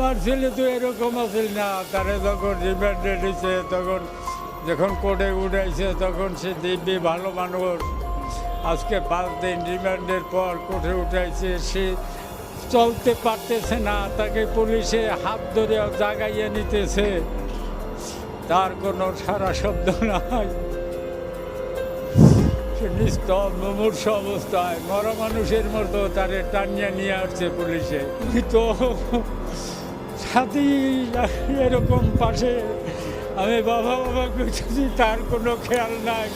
আমার ছেলে তো এরকম আছিল না, তারে যখন রিমান্ডে দিছে তখন যখন কোর্টে উঠাইছে তখন সে দিব্যি ভালো মানুষ। আজকে 5 দিন রিমান্ডের পর কোর্টে উঠাইছে, সে চলতে পারতেছে না, তাকে পুলিশে হাত ধরে জাগাইয়ে নিতেছে, তার কোনো সারা শব্দ নাই। সে নিস্তব মুমূর্ষ অবস্থায় মরা মানুষের মতো তারে টানিয়ে নিয়ে আসছে পুলিশে। তো সাথী এরকম পাশে আমি বাবা বাবা করছি, তার কোনো খেয়াল নাই,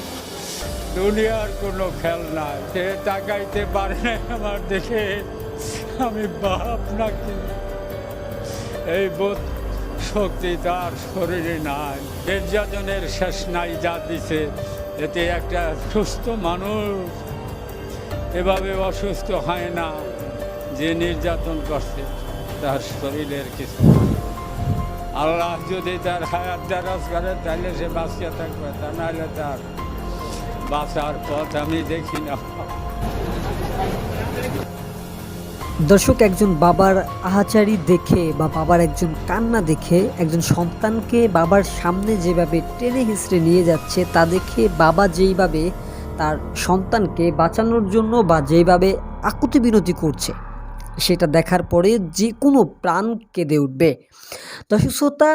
দুনিয়ার কোনো খেয়াল নাই। সে তাকাইতে পারে না আমার দেখে, আমি বাপ নাকি, এই বোধ শক্তি তার শরীরে নাই। নির্যাতনের শেষ নাই যা দিছে, এতে একটা সুস্থ মানুষ এভাবে অসুস্থ হয় না। যে নির্যাতন করছে তার শরীরের কিছু, আল্লাহ যদি তার হায়াত দারাজ করে তাহলে সে বাঁচিয়ে থাকবে, তা নাহলে তার বাঁচার পথ আমি দেখি না। দর্শক, একজন বাবার আহাচারি দেখে বা বাবার একজন কান্না দেখে একজন সন্তানকে বাবার সামনে যেভাবে টেনে হিঁচড়ে নিয়ে যাচ্ছে তা দেখে বাবা যেইভাবে তার সন্তানকে বাঁচানোর জন্য বা যেইভাবে আকুতি বিনতি করছে, সেটা দেখার পরে যে কোনো প্রাণ কেঁদে উঠবে। দর্শক শ্রোতা,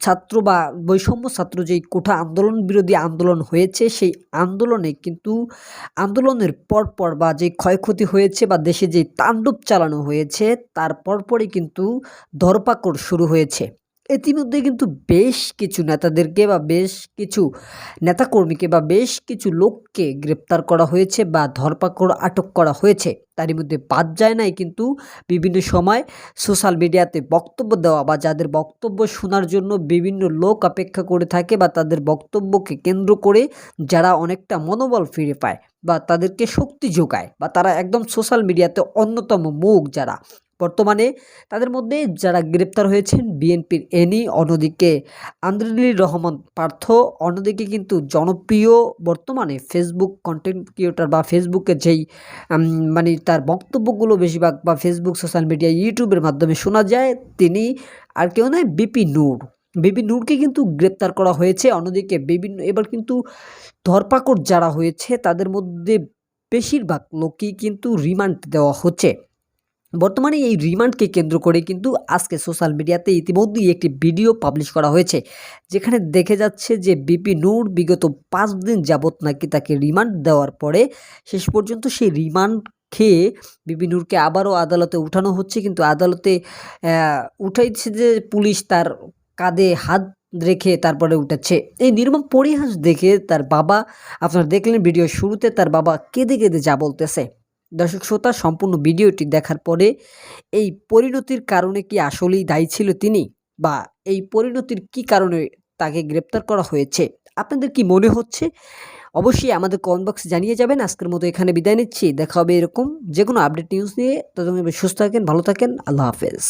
ছাত্র বা বৈষম্য ছাত্র যেই কোঠা আন্দোলন বিরোধী আন্দোলন হয়েছে, সেই আন্দোলনে কিন্তু আন্দোলনের পরপর বা যে ক্ষয়ক্ষতি হয়েছে বা দেশে যে তাণ্ডব চালানো হয়েছে তার পরপরই কিন্তু ধরপাকড় শুরু হয়েছে। ইতিমধ্যে কিন্তু বেশ কিছু নেতাদেরকে বা বেশ কিছু নেতাকর্মীকে বা বেশ কিছু লোককে গ্রেপ্তার করা হয়েছে বা ধরপাকড় আটক করা হয়েছে। তারই মধ্যে বাদ যায় নাই কিন্তু বিভিন্ন সময় সোশ্যাল মিডিয়াতে বক্তব্য দেওয়া বা যাদের বক্তব্য শোনার জন্য বিভিন্ন লোক অপেক্ষা করে থাকে বা তাদের বক্তব্যকে কেন্দ্র করে যারা অনেকটা মনোবল ফিরে পায় বা তাদেরকে শক্তি যোগায় বা তারা একদম সোশ্যাল মিডিয়াতে অন্যতম মুখ যারা বর্তমানে, তাদের মধ্যে যারা গ্রেপ্তার হয়েছেন বিএনপির এনি, অন্যদিকে আন্দ্রেলির রহমান পার্থ, অন্যদিকে কিন্তু জনপ্রিয় বর্তমানে ফেসবুক কন্টেন্ট ক্রিয়েটর বা ফেসবুকে যেই মানে তার বক্তব্যগুলো বেশিরভাগ বা ফেসবুক সোশ্যাল মিডিয়া ইউটিউবের মাধ্যমে শোনা যায়, তিনি আর কেউ নয় বিপি নূর। বিপি নূরকে কিন্তু গ্রেপ্তার করা হয়েছে। অন্যদিকে বিভিন্ন এবার কিন্তু ধরপাকড় যারা হয়েছে তাদের মধ্যে বেশিরভাগ লোকই কিন্তু রিমান্ড দেওয়া হচ্ছে। বর্তমানে এই রিমান্ডকে কেন্দ্র করে কিন্তু আজকে সোশ্যাল মিডিয়াতে ইতিমধ্যেই একটি ভিডিও পাবলিশ করা হয়েছে, যেখানে দেখে যাচ্ছে যে বিপি নূর বিগত 5 দিন যাবৎ নাকি তাকে রিমান্ড দেওয়ার পরে শেষ পর্যন্ত সেই রিমান্ড খেয়ে বিপি নূরকে আবারও আদালতে উঠানো হচ্ছে, কিন্তু আদালতে উঠাইছে যে পুলিশ তার কাঁধে হাত রেখে তারপরে উঠাচ্ছে। এই নির্মম পরিহাস দেখে তার বাবা, আপনারা দেখলেন ভিডিও শুরুতে, তার বাবা কেঁদে কেঁদে যা বলতেছে। দর্শক শ্রোতা, সম্পূর্ণ ভিডিওটি দেখার পরে এই পরিণতির কারণে কি আসলেই দায়ী ছিল তিনি, বা এই পরিণতির কি কারণে তাকে গ্রেপ্তার করা হয়েছে, আপনাদের কি মনে হচ্ছে অবশ্যই আমাদের কমেন্ট বক্সে জানিয়ে যাবেন। আজকের মতো এখানে বিদায় নিচ্ছি, দেখা হবে এরকম যে কোনো আপডেট নিউজ নিয়ে। ততক্ষণ সুস্থ থাকেন, ভালো থাকেন, আল্লাহ হাফেজ।